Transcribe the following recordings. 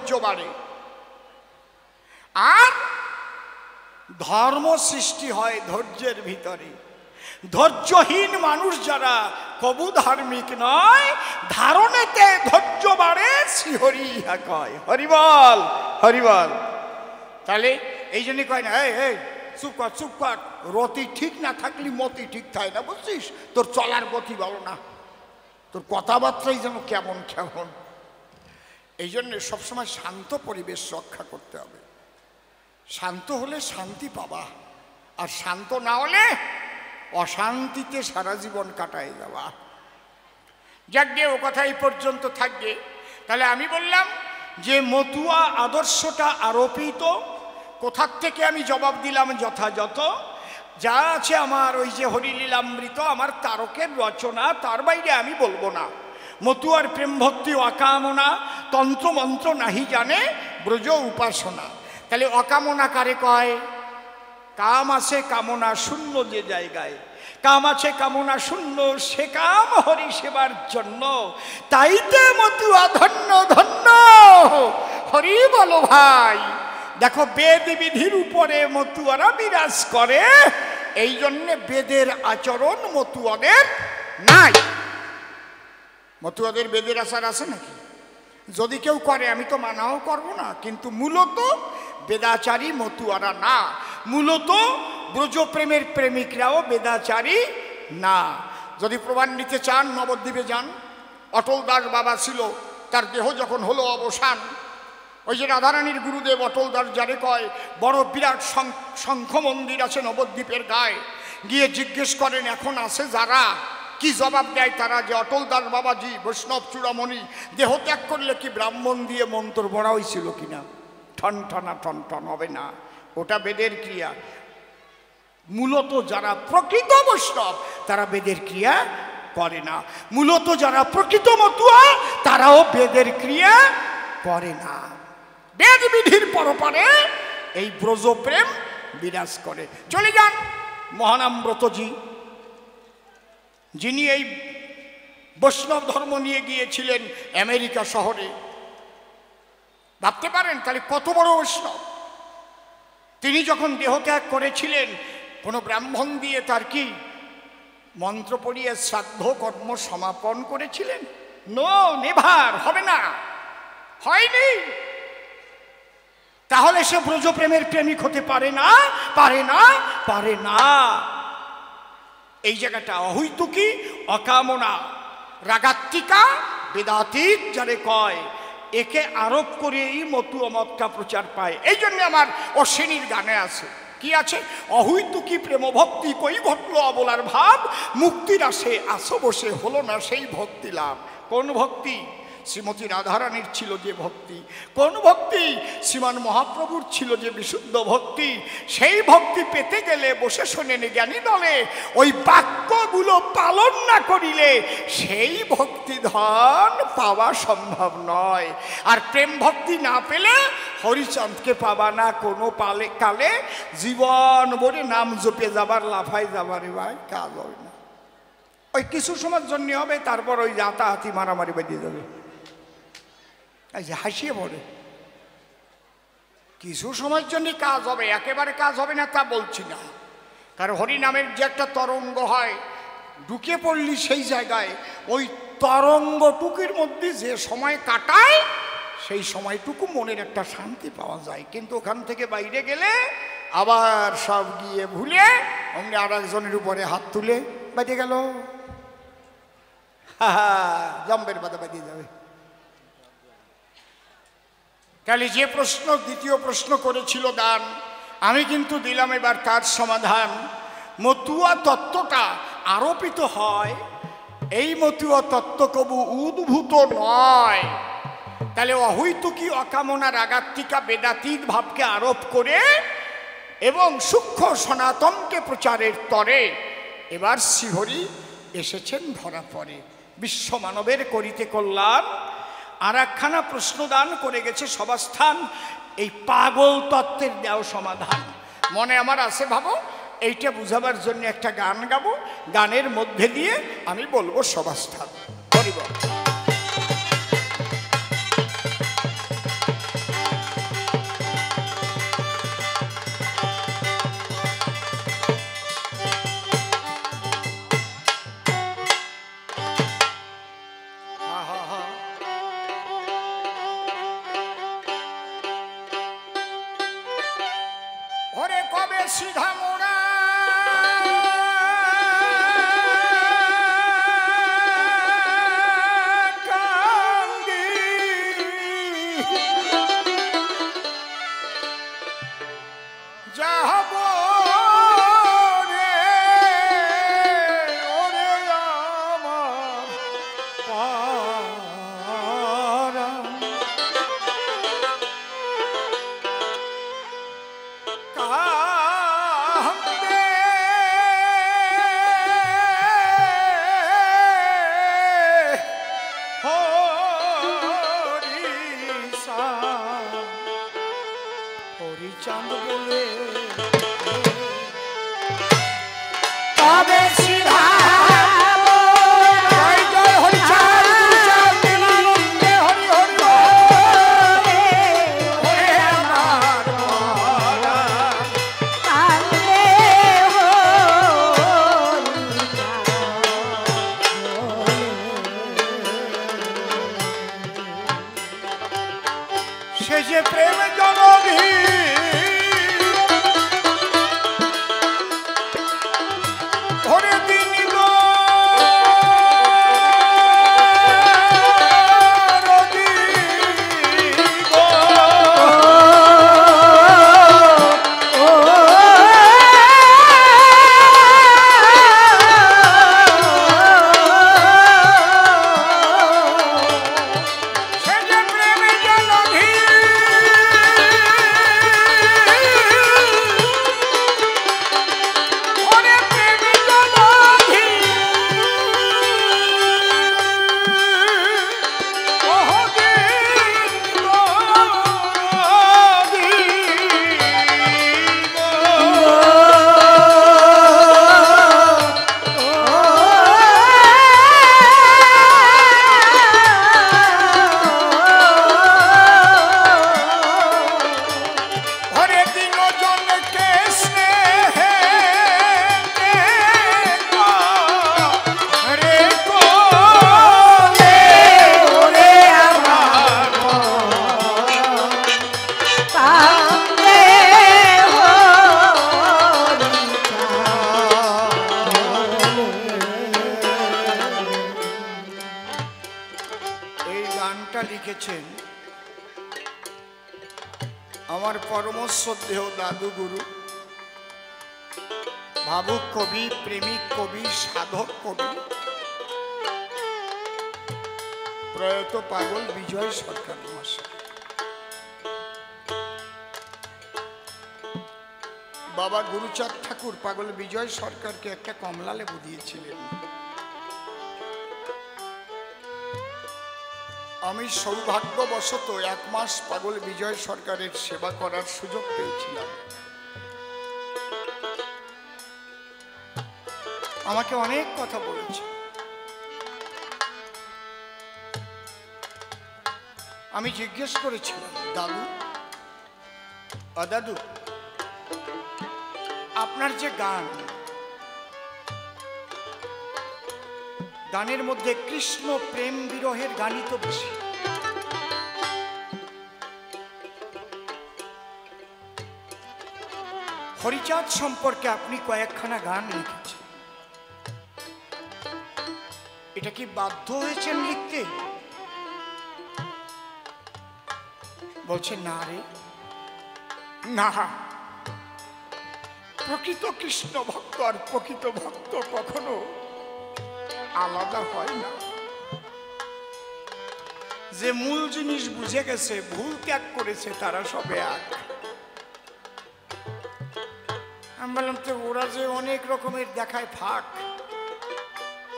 ধৈর্য বাড়ে, আর ধর্ম সৃষ্টি হয় ধৈর্যের ভিতরে। ধৈর্যহীন মানুষ যারা কবু ধার্মিক নয়, ধারণেতে ধৈর্য বাড়ে শ্রীহরি ইহা কয়। হরিবল হরিবল। তাহলে এই জন্যই কয় না, এই চুপ কর চুপ কর, রতি ঠিক না থাকলে মতি ঠিক থাকে না, বুঝছিস? তোর চলার গতি ভালো না, তোর কথাবার্তাই যেন কেমন কেমন। এই জন্য সবসময় শান্ত পরিবেশ রক্ষা করতে হবে। শান্ত হলে শান্তি পাবা, আর শান্ত না হলে অশান্তিতে সারা জীবন কাটায় যাওয়া। যাক গে, ও কথা এই পর্যন্ত থাকবে। তাহলে আমি বললাম যে মতুয়া আদর্শটা আরোপিত কোথার থেকে, আমি জবাব দিলাম যথাযথ। যা আছে আমার ওই যে হরিলীলামৃত, আমার তারকের রচনা, তার বাইরে আমি বলবো না। মতুয়ার প্রেম ভক্তি অকামনা, তন্ত্র মন্ত্র নাহি জানে ব্রজ উপাসনা। তাহলে অকামনা কারে কয়? কাম আছে কামনা শূন্য যে জায়গায়, কাম আছে কামনা শূন্য, সে কাম হরি সেবার জন্য। তাইতে মতুয়া ধন্য ধন্য, হরি বলো ভাই। দেখো, বেদ বিধির উপরে মতুয়ারা বিরাজ করে, এই জন্যে বেদের আচরণ মতুয়াদের নাই। মতুয়াদের বেদের আচার আছে নাকি? যদি কেউ করে আমি তো মানাও করবো না, কিন্তু মূলত বেদাচারী মতুয়ারা না। মূলত ব্রজপ্রেমের প্রেমিকরাও বেদাচারী না। যদি প্রমাণ নিতে চান, নবদ্বীপে যান। অটল দাস বাবা ছিল, তার দেহ যখন হলো অবসান, ওই যে রাধারানীর গুরুদেব অটল দাস যারে কয়, বড় বিরাট শঙ্খ মন্দির আছে নবদ্বীপের গায়ে, গিয়ে জিজ্ঞেস করেন এখন আছে যারা, কি জবাব দেয় তারা? যে অটল দাস বাবাজি বৈষ্ণব চূড়ামণি দেহ ত্যাগ করলে কি ব্রাহ্মণ দিয়ে মন্ত্র পড়া হয়েছিল কিনা? ঠন ঠনা টন টন হবে না, ওটা বেদের ক্রিয়া। মূলত যারা প্রকৃত বৈষ্ণব তারা বেদের ক্রিয়া করে না। মূলত যারা প্রকৃত মতুয়া তারাও বেদের ক্রিয়া করে না। বেদ বিধির পরপারে এই ব্রজপ্রেম বিরাজ করে। চলে যান মহানামব্রতজি, যিনি এই বৈষ্ণব ধর্ম নিয়ে গিয়েছিলেন আমেরিকা শহরে। ভাবতে পারেন তাহলে কত বড় বৈষ্ণব। তিনি যখন দেহত্যাগ করেছিলেন, কোনো ব্রাহ্মণ দিয়ে তার কি মন্ত্র পড়িয়ে শ্রাদ্ধ কর্ম সমাপন করেছিলেন? নো, নেভার, হবে না, হয়নি। তাহলে সে ব্রজপ্রেমের প্রেমিক হতে পারে না, পারে না, পারে না। এই জায়গাটা অহৈতুকী, অকামনা, রাগাত্মিকা, বেদাতীত যারে কয়, একে আরোপ করে এই মতুয়া মতটা প্রচার পায়। এই জন্য আমার অশ্বিনীর গানে আছে, কি আছে? অহৈতুকী প্রেম ভক্তি কই ঘটলো অবলার ভাব, মুক্তির আসে আসো বসে হলো না সেই ভক্তি লাভ। কোন ভক্তি? শ্রীমতী রাধারানীর ছিল যে ভক্তি। কোন ভক্তি? শ্রীমান মহাপ্রভুর ছিল যে বিশুদ্ধ ভক্তি। সেই ভক্তি পেতে গেলে বসে শোনেন জ্ঞানী দলে, ওই বাক্যগুলো পালন না করিলে সেই ভক্তি ধন পাওয়া সম্ভব নয়। আর প্রেম ভক্তি না পেলে হরিচাঁদকে পাবা না কোনো কালে। জীবন ভরে নাম জপে যাবার, লাফাই যাবার ভাই কাজ হবে না। ওই কিছু সময়ের জন্য হবে, তারপর ওই হাতাহাতি মারামারি বেরিয়ে যাবে। হাসিয়ে পড়ে, কিছু সময়ের জন্য কাজ হবে, একেবারে কাজ হবে না তা বলছি না। কারণ হরিনামের যে একটা তরঙ্গ হয়, ঢুকে পড়লি সেই জায়গায়, ওই তরঙ্গটুকুর মধ্যে যে সময় কাটায় সেই সময়টুকু মনের একটা শান্তি পাওয়া যায়। কিন্তু ওখান থেকে বাইরে গেলে আবার সব গিয়ে ভুলে অমনি আর একজনের উপরে হাত তুলে বেঁধে গেল, জম্বের বাধা বেঁধে যাবে। তাহলে যে প্রশ্ন, দ্বিতীয় প্রশ্ন করেছিল দান, আমি কিন্তু দিলাম এবার তার সমাধান। মতুয়া তত্ত্বটা আরোপিত হয়, এই মতুয়া তত্ত্ব কবু উদ্ভূত নয়। তাহলে অহৈতুকী, অকামনা, রাগাত্মিকা, বেদাতীত ভাবকে আরোপ করে এবং সূক্ষ্ম সনাতনকে প্রচারের তরে এবার শ্রীহরি এসেছেন ধরা পড়ে। বিশ্ব মানবের করিতে কল্যাণ। আর একখানা প্রশ্নদান করে গেছে সবাস্থান, এই পাগল তত্ত্বের দেও সমাধান। মনে আমার আছে, ভাবো এইটা বুঝাবার জন্য একটা গান গাবো, গানের মধ্যে দিয়ে আমি বলবো সবাস্থান। তবে সিধা মোড়া কান্দি যাব রে ওরে আমার পারা কান্দে হরিষা হরিচাঁদ বলে তবে সিধা জয় জয় হরিচাঁদ গুরুচাঁদ দিনানন্দে হরি হরি ওরে আমার মরা কান্দে সে যে প্রেম জননী ধরে দিন লিখেছেন আমার পরম শ্রদ্ধেয় দাদু গুরু ভাবুক কবি প্রেমিক কবি সাধক কবি প্রয়াত পাগল বিজয় সরকার মহাশয়। বাবা গুরুচাঁদ ঠাকুর পাগল বিজয় সরকারকে একটা কমলা লেবু দিয়েছিলেন। আমি সৌভাগ্যবশত 1 মাস পাগল বিজয় সরকারের সেবা করার সুযোগ পেয়েছিলাম। আমাকে অনেক কথা বলেছে। আমি জিজ্ঞেস করেছিলাম, দাদু দাদু আপনার যে গানের মধ্যে কৃষ্ণ প্রেম বিরহের গানই তো বেশি, হরিচাঁদ সম্পর্কে আপনি কয়েকখানা গান লিখেছেন, এটা কি বাধ্য হয়েছেন লিখতে? বলছে না রে না, প্রকৃত কৃষ্ণ ভক্ত আর প্রকৃত ভক্ত কখনো আলাদা হয় না। যে মূল জিনিস বুঝে গেছে, ভুল ত্যাগ করেছে, তারা সবে এক। আমি বললাম তো ওরা যে অনেক রকমের দেখায় ফাঁক।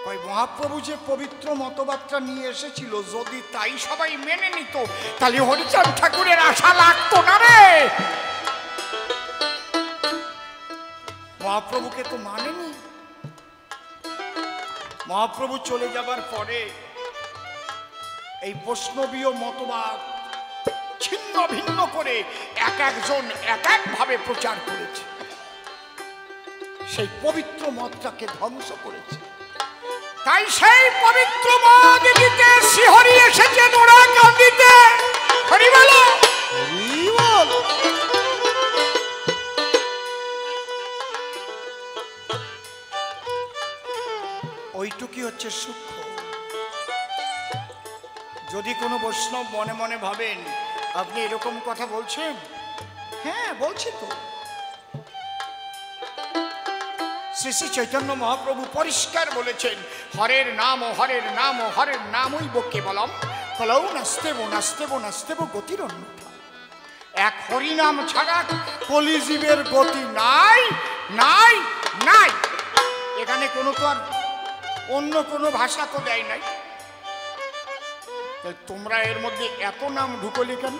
ওই মহাপ্রভু যে পবিত্র মতবাদটা নিয়ে এসেছিল, যদি তাই সবাই মেনে নিত তাহলে হরিচাঁদ ঠাকুরের আশা লাগতো না রে। মহাপ্রভুকে তো মানেনি। মহাপ্রভু চলে যাবার পরে এই বৈষ্ণবীয় মতবাদ ছিন্ন ভিন্ন করে এক একজন এক একভাবে প্রচার করেছে, সেই পবিত্র মতটাকে ধ্বংস করেছে। তাই সেই পবিত্র মত দিতে শিহরি এসেছে নোরা কান্দিতে। হরি বল, হরি বল। ওইটুকুই হচ্ছে সূক্ষ্ম। যদি কোনো বৈষ্ণব মনে মনে ভাবেন আপনি এরকম কথা বলছেন, হ্যাঁ বলছি তো। শ্রী শ্রী চৈতন্য মহাপ্রভু পরিষ্কার বলেছেন, হরের নাম ও হরের নাম ও হরের নামই বকে বলম, কলৌ নাস্তেব নাস্তেব নাস্তেব গতির অন্যথা। এক হরিনাম ছাড়া কলিজীবের গতি নাই নাই নাই। এখানে কোনো তো আর অন্য কোনো ভাষা তো দেয় নাই। তোমরা এর মধ্যে এত নাম ঢুকলি কেন?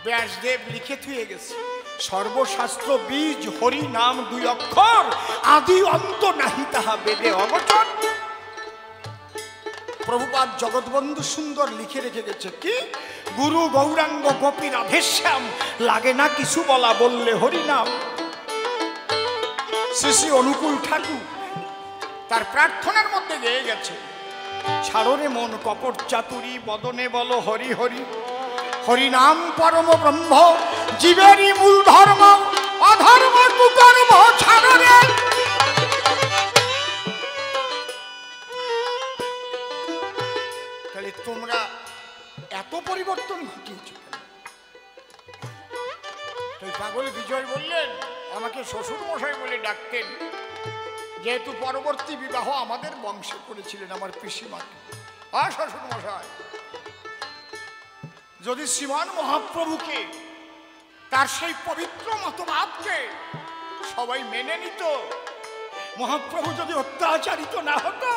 ব্যাসদেব লিখে থুয়ে গেছে, সর্বশাস্ত্র বীজ হরি নাম দুই অক্ষর, আদি অন্ত নাহি তাহা বেদে অবচর। প্রভুপাদ জগৎবন্ধু সুন্দর লিখে রেখে গেছে কি, গুরু গৌরাঙ্গ গোপী রাধেশ্যাম, লাগে না কিছু বলা বললে হরি নাম। শ্রী শ্রী অনুকূল ঠাকুর তার প্রার্থনার মধ্যে গেয়ে গেছে, ছাড়রে মন কপট চাতুরি, বদনে বলো হরি হরি। হরিনাম পরম ব্রহ্ম, জীবেরই মূল ধর্ম, অধর্ম কুকর্ম ছাড়রে। তাহলে তোমরা এত পরিবর্তন ঘটিয়েছ। তাই পাগল বিজয় বললেন, আমাকে শ্বশুর মশাই বলে ডাকতেন, যেহেতু পরবর্তী বিবাহ আমাদের বংশে করেছিলেন আমার পিসিমাকে। শ্বশুর মশাই, যদি শ্রীমান মহাপ্রভুকে তার সেই পবিত্র মতবাদকে সবাই মেনে নিত, মহাপ্রভু যদি অত্যাচারিত না হতো,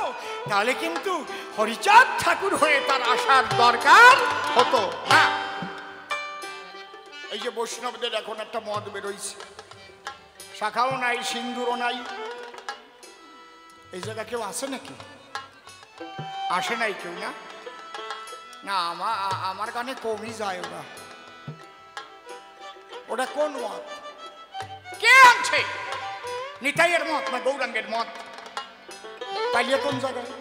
তাহলে কিন্তু হরিচাঁদ ঠাকুর হয়ে তার আসার দরকার হতো না। এই যে বৈষ্ণবদের এখন একটা মত বেরোইছে, শাখাও নাই সিন্দুরও নাই, এই জায়গা কেউ আসে নাকি? আসে নাই কেউ? না না, আমার কানে কমই যায় ওরা। ওটা কোন মত? কে আনছে? নিতাইয়ের মত না গৌরাঙ্গের মত? তাইলে কোন জায়গায়?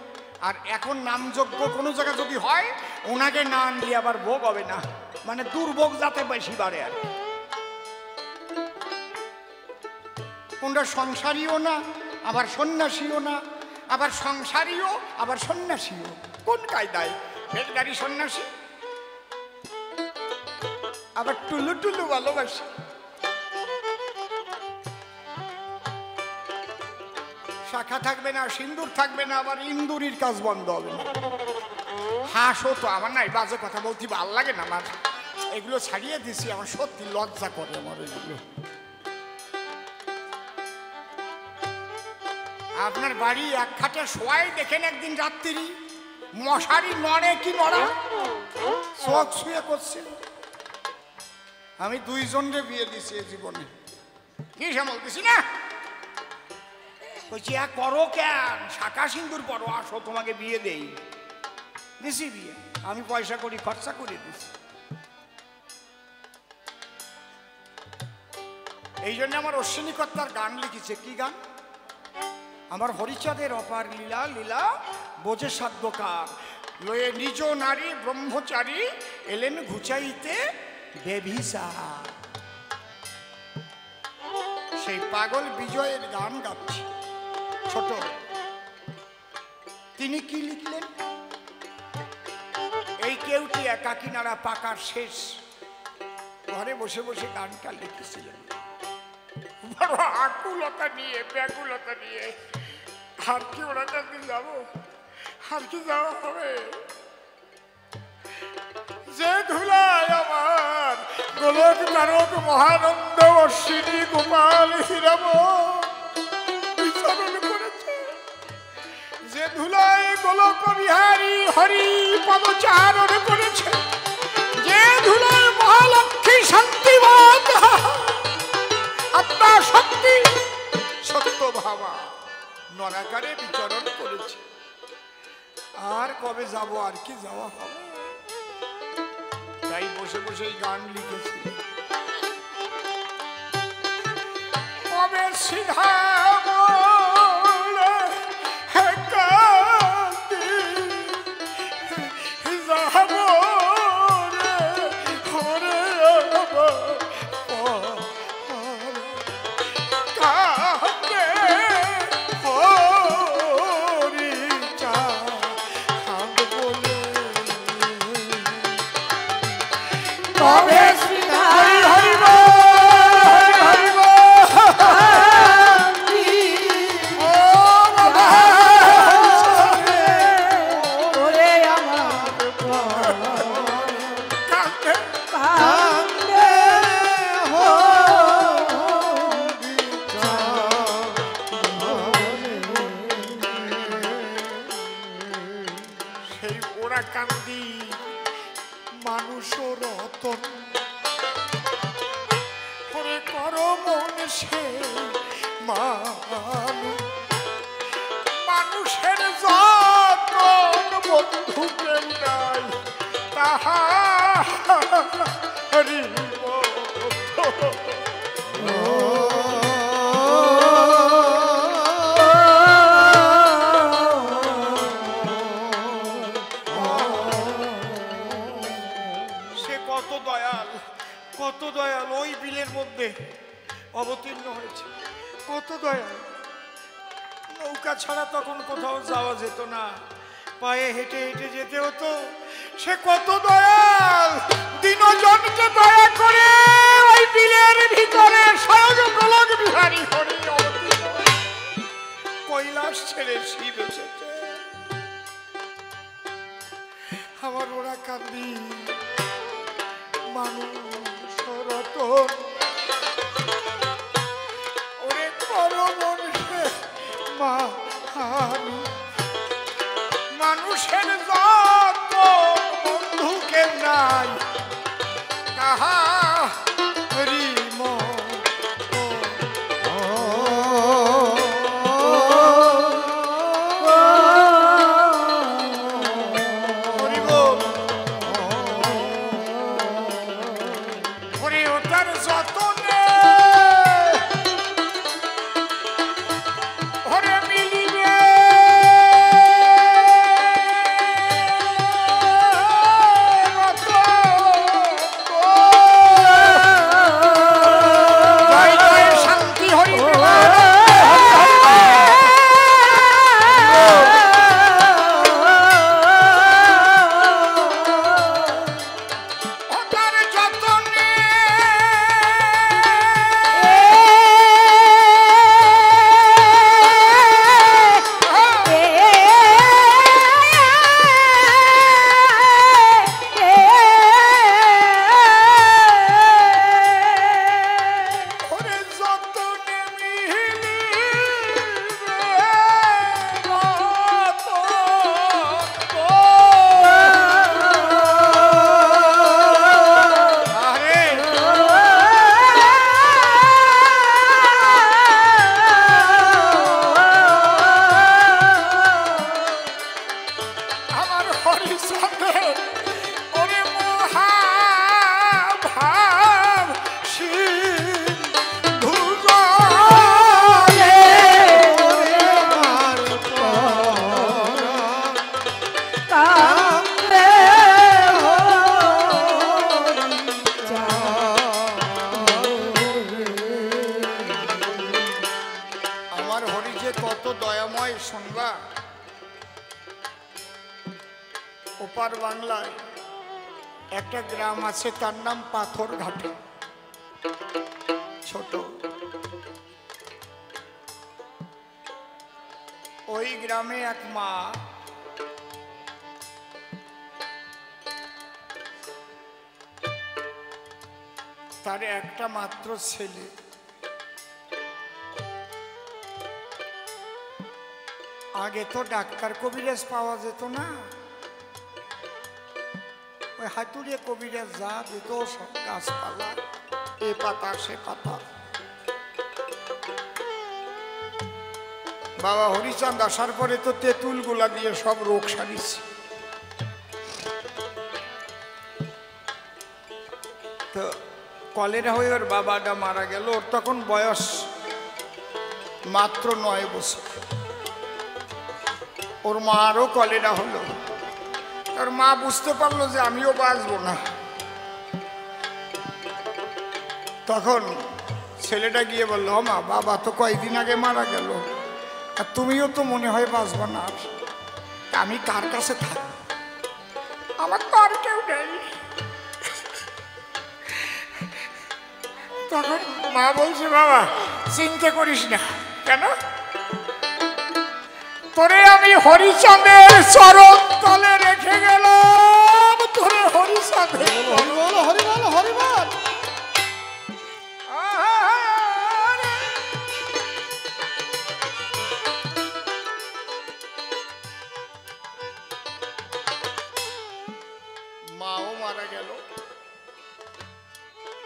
আর এখন নামযজ্ঞ কোনো জায়গায় যদি হয়, ওনাকে না আনলে আবার ভোগ হবে না, মানে দুর্ভোগ যাতে বেশি বাড়ে আর। কোনটা সংসারীও না, আবার সন্ন্যাসীও না, আবার সংসারীও আবার সন্ন্যাসীও। কোন কায়দায়? বেলগাড়ি সন্ন্যাসী, আবার টুলু টুলু ভালোবাসি। শাখা থাকবে না, সিন্দুর থাকবে না, আবার ইন্দুরির কাজ বন্ধ হবে না। হাসো তো, আমার নাই বাজে কথা বলতে ভাল লাগে না, আমার এগুলো ছাড়িয়ে দিছি, আমার সত্যি লজ্জা করে আমার এগুলো। আপনার বাড়ি এক খাটে শোয়াই দেখেন একদিন রাত্রি, মশারি নড়ে কি নড়া, চোখ শুয়ে করছে। আমি দুইজনকে বিয়ে দিছি এই জীবনে, কি বলতেছি না? বলছি করো কেন? শাখা সিন্দুর পরো, আসো তোমাকে বিয়ে দেই। দিছি বিয়ে, আমি পয়সা করি, খরচা করে দিছি। এই জন্য আমার অশ্বিনী কর্তার গান লিখেছে। কি গান? আমার হরিচাঁদের অপার লীলা, লীলা বোঝে সাধ্যকার, লয়ে নিজ নারী ব্রহ্মচারী, এলেন ঘুচাইতে বেভিচার। সেই পাগল বিজয়ের গান গাচ্ছি ছোট। তিনি কি লিখলেন? এই কেউটিয়া কাকিনাড়া পাকার শেষ ঘরে বসে বসে গানটা লিখেছিলেন, বড় আকুলতা নিয়ে, ব্যাকুলতা নিয়ে। আর কি ওরা কাছে যাবো? আর কি যাওয়া হবে? যে ধুলায় আমার গোলক নারক মহানন্দ অশ্বিনী গোপাল হীরাম বিচরণ করেছে, যে ধুলায় গোলক বিহারী হরি পদচারণ করেছে, যে ধুলায় মহালক্ষ্মী শান্তিবাদ আত্মা শক্তি সত্য ভাবা নরাকারে বিচরণ করেছে। আর কবে যাব? আর কি যাওয়া হবে? তাই বসে বসে গান লিখেছি। কবে সিধা হরি সে কত দয়াল, কত দয়াল ওই বিলের মধ্যে অবতীর্ণ হয়েছে। কত দয়াল, নৌকা ছাড়া তখন কোথাও যাওয়া যেত না, পায়ে হেঁটে হেঁটে যেতে হতো। সে কত দয়াল, দিনজনকে দয়া করে ওই বিলের ভিতরে স্বয়ং গোলক বিহারী হরি অবতীর্ণ হয়েছে। কৈলাস ছেড়ে শিব এসেছে। আমার ওরা কান্দি মানুষ রতন, ওরে করো মনুষে মানুষের যত বন্ধু কেউ নাই, কাহা হরি শুনবা। ওপার বাংলায় একটা গ্রাম আছে, তার নাম পাথরঘাটা। ছোট ওই গ্রামে এক মা তার একটা মাত্র ছেলে। আগে তো ডাক্তার কবিরাজ পাওয়া যেত না, ওই হাতুড়ে কবিরাজ যা দিত সব গাছপালা, এ পাতা সে পাতা। বাবা হরিচাঁদ আসার পরে তো তেঁতুল গুলা দিয়ে সব রোগ সারিছে। তো কলেরা হয়ে ওর বাবাটা মারা গেল। ওর তখন বয়স মাত্র 9 বছর। ওর মারও কলেরা হলো। ওর মা বুঝতে পারলো যে আমিও বাঁচবো না। তখন ছেলেটা গিয়ে বললো, মা বাবা তো কয়েকদিন আগে মারা গেল, আর তুমিও তো মনে হয় বাঁচবো না, আমি কার কাছে থাক, আমার তো আর কেউ নেই। তখন মা বলছে, বাবা চিন্তা করিস না। কেন? তোরে আমি হরিচাঁদের চরণ তলে রেখে গেলাম। তোরে হরিচাঁদের হরিবল মাও মারা গেল,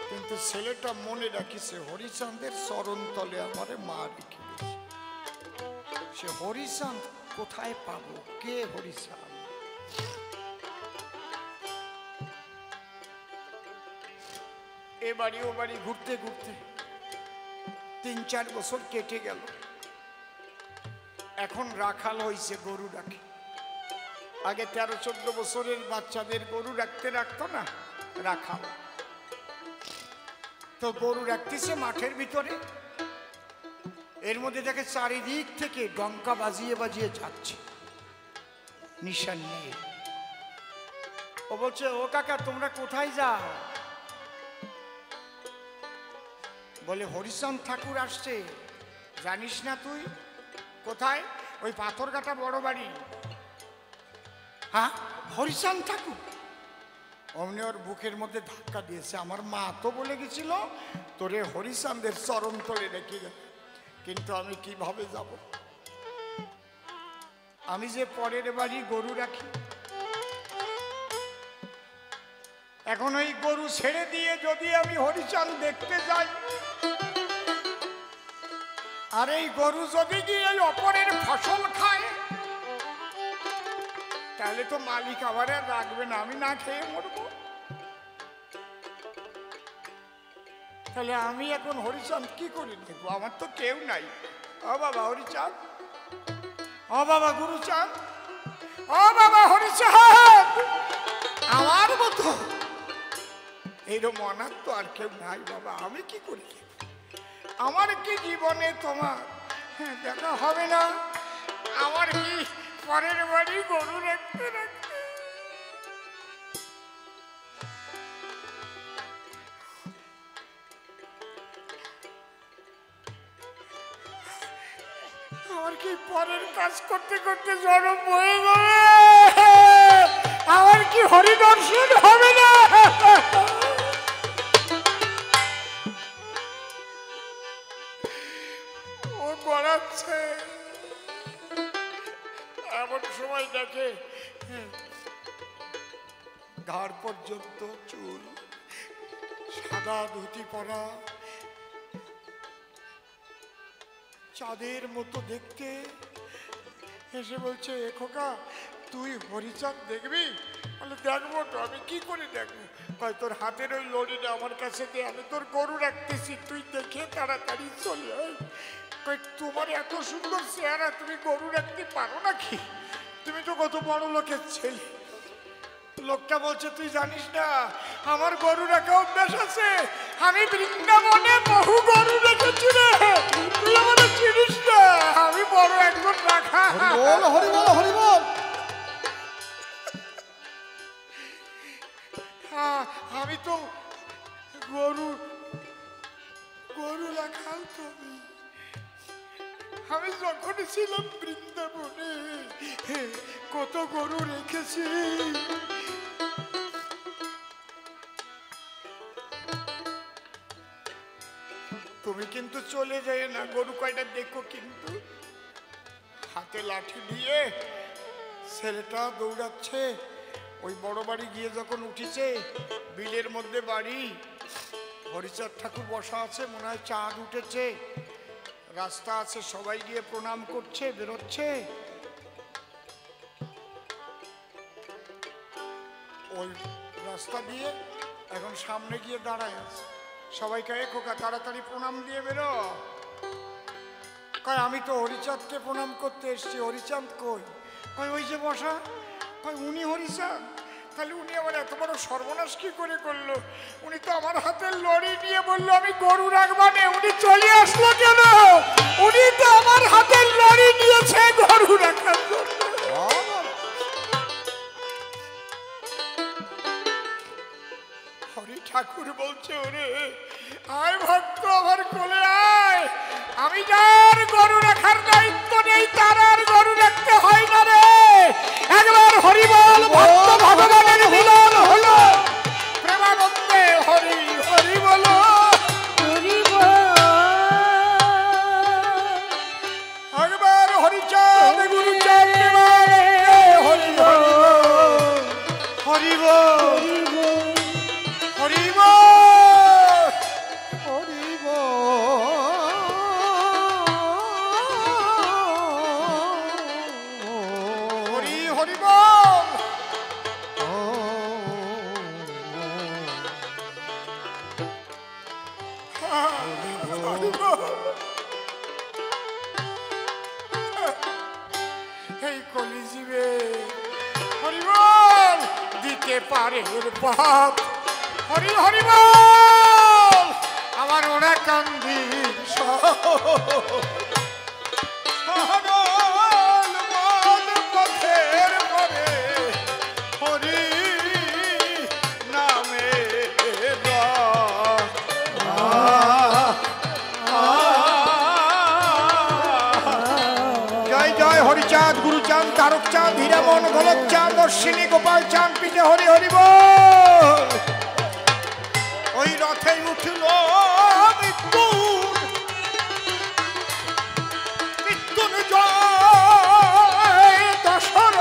কিন্তু ছেলেটা মনে রাখিছে হরিচাঁদের চরণ তলে আমারে মা রেখে গেছে। সে হরিচাঁদ কোথায় পাবো? কে হরিচাঁদ? এ বাড়ি ও বাড়ি ঘুরতে ঘুরতে 3-4 বছর কেটে গেল। এখন রাখাল হয়েছে, গরু রাখে। আগে 13-14 বছরের বাচ্চাদের গরু রাখতে রাখতো না, রাখাল। তো গরু রাখতেছে মাঠের ভিতরে, এর মধ্যে দেখে চারিদিক থেকে ডঙ্কা বাজিয়ে বাজিয়ে যাচ্ছে নিশান নিয়ে। ও বলছে, ও কাকা তোমরা কোথায় যাও? বলে, হরিচাঁদ ঠাকুর আসছে, জানিস না তুই? কোথায়? ওই পাথরঘাটা বড় বাড়ি। হ্যাঁ, হরিচাঁদ ঠাকুর। অমনি ওর বুকের মধ্যে ধাক্কা দিয়েছে। আমার মা তো বলে গেছিল তোরে হরিচাঁদের চরণ তলে রেখে যাবে, কিন্তু আমি কিভাবে যাব? আমি যে পরের বাড়ি গরু রাখি, এখন ওই গরু ছেড়ে দিয়ে যদি আমি হরিচাঁদ দেখতে যাই, আর এই গরু যদি গিয়ে অপরের ফসল খায়, তাহলে তো মালিক আবার আর রাখবে না, আমি না খেয়ে মরবো। তাহলে আমি এখন হরিচাঁদ কি করে দেখবো? আমার তো কেউ নাই। ও বাবা হরিচাঁদ, ও বাবা গুরুচাঁদ, ও বাবা হরিচাঁদ, আমার মতো এইরকম অনাথ তো আর কেউ নাই বাবা, আমি কি করি? আমার কি জীবনে তোমার দেখা হবে না? আমার কি পরের বাড়ি গরু রাখতে রাখতে আমার কি পরের কাজ করতে করতে জনম বয়ে যাবে? আমার কি হরিদর্শন হবে না? ও গড়াচ্ছে, এমন সময় দেখে ঘাড় পর্যন্ত চুল, সাদা ধুতি পরা, চাঁদের মতো দেখতে। এসে বলছে, এ খোকা তুই হরিচাঁদ দেখবি? বলে, দেখবো তো, আমি কি করে দেখবো? কয়, তোর হাতের ওই লড়িটা আমার কাছে দে, আমি তোর গরু রাখতেছি, তুই দেখে তাড়াতাড়ি চলে আয়। কয়, তোমার এত সুন্দর চেহারা, তুমি গরু রাখতে পারো নাকি? তুমি তো কত বড় লোকের ছেলে। লোকটা বলছে, তুই জানিস না আমার গরু রাখা অভ্যাস আছে, আমি বৃন্দাবনে বহু গরু রেখেছি রে, তুই আমাদের চিনিস না, আমি বড় একজন রাখা। হরি বল, হরি বল। হ্যাঁ, আমি তো গরু রাখাল। তুমি, আমি যখন ছিলাম বৃন্দাবনে কত গরু রেখেছি। তুমি কিন্তু চলে যায় না, গরু কয়টা দেখো। কিন্তু হাতে লাঠি দিয়ে ছেলেটা দৌড়াচ্ছে। ওই বড় বাড়ি গিয়ে যখন উঠেছে, বিলের মধ্যে বাড়ি, হরিচাঁদ ঠাকুর বসা আছে, মনে হয় চাঁদ উঠেছে, রাস্তা আছে, সবাই গিয়ে প্রণাম করছে, বেরোচ্ছে। ওই রাস্তা দিয়ে এখন সামনে গিয়ে দাঁড়ায় আছে, সবাই কয়ে, খোকা তাড়াতাড়ি প্রণাম দিয়ে বেরো। কয়, আমি তো হরিচাঁদকে প্রণাম করতে এসছি, হরিচাঁদ কই? কয়, ওই যে বসা। কয়, উনি হরিচাঁদ? তাহলে উনি আমার এত বড় সর্বনাশ কি করে করলো? উনি তো আমার হাতের লড়ি নিয়ে বললো আমি গরু রাখবানে, উনি চলে আসলো কেন? উনি তো আমার হাতের লড়ি নিয়েছে গরু রাখার জন্য। হরি ঠাকুর বলছে, ওরে আয় ভক্ত, আমার কোলে আয়, আমি যার গরু রাখার দায়িত্ব নেই তার আর গরু রাখতে হয় না রে। একবার হরি বল, ভক্ত ভগবানের মিলন হলো, প্রেমানন্দে হরি হরি বলো, হরি বল। একবার হরিচাঁদ গুরুচাঁদ হরি বল, হরি বল, হরি বল, হরি বল, হরি হরি বল। এই কলিজীবে হরিবল দিতে পারে পাপ। হরি হরিবল আমার ওরা কান্দির পথের পরে হরি নামে জয় জয় হরিচাঁদ গুরুচাঁদ তারকচাঁদ হীরামন গোলকচাঁদ অশ্বিনী গোপাল চাঁদ পিঠে হরি হরিব। ওই রথে উঠল মৃত্যুঞ্জয় দশরথ।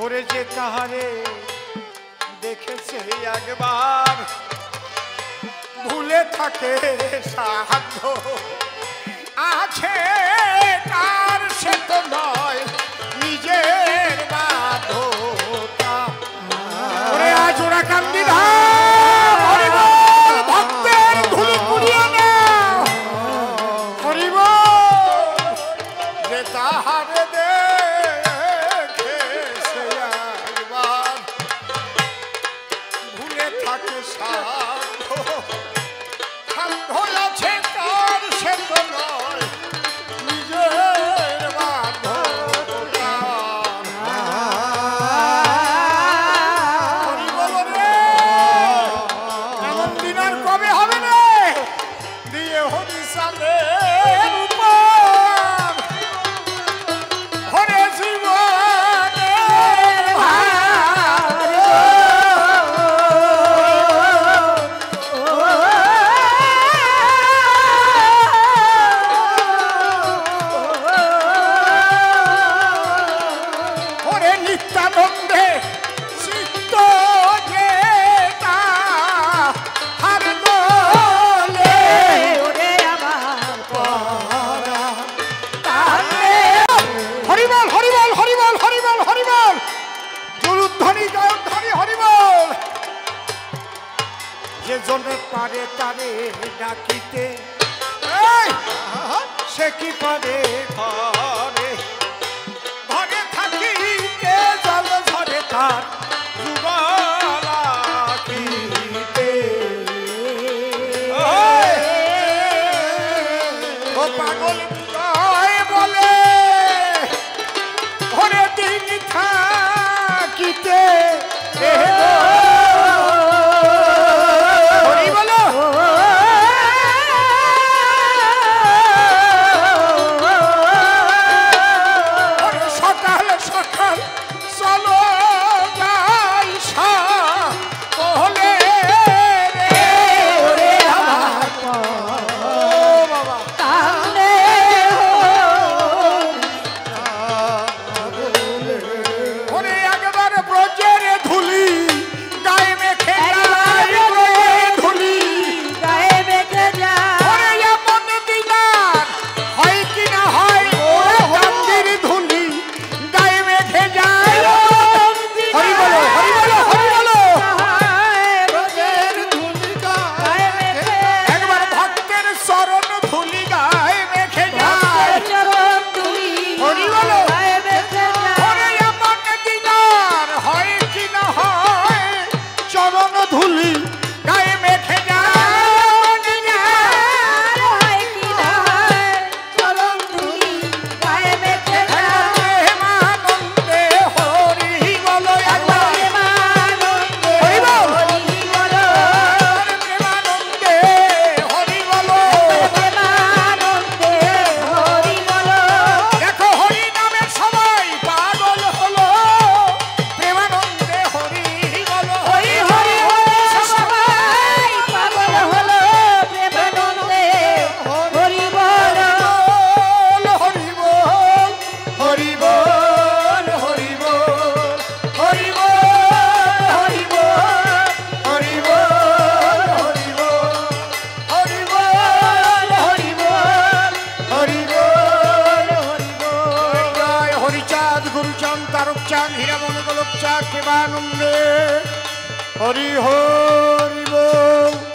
ওরে যে তাহারে দেখেছে একবার ভুলে থাকে সাধ্য আছে তার সে তো নয় নিজের বাধ্যতা। ওরে আজ ওরা কান্দি ভক্তের ধুলি কুড়িয়ে না হরিব যে তাহারে থাকে সাধ্য আছে তার সে তো নয় নিজের বাধ্যতা। এমন দিন আর কবে হবে না দিয়ে হরি সালে হরে জীবনে নিত্যানন্দে চিত্ত যে তাহার দোলে ওরে আমার পরা তাহলে হরিবল হরিবল হরিবল হরিবল হরিবল জয়ধ্বনি জয়ধ্বনি হরিবল। যে জনে পারে তারে ডাকিতে সে কি পারে ঘরে ঘরে থাকিতে জল ধরে তার যুগলাখিতে। ও পাগল বলে ঘরে দিন থাকিতে বলো সকাল সকাল চলো যাই বলে রে আমার বাবা তাহলে ওরে একবার ব্রজের ধুলি চাঁদ তারক চাঁদ হীরামণি গোলক চাঁদ কেবানন্দে হরি হরি বল।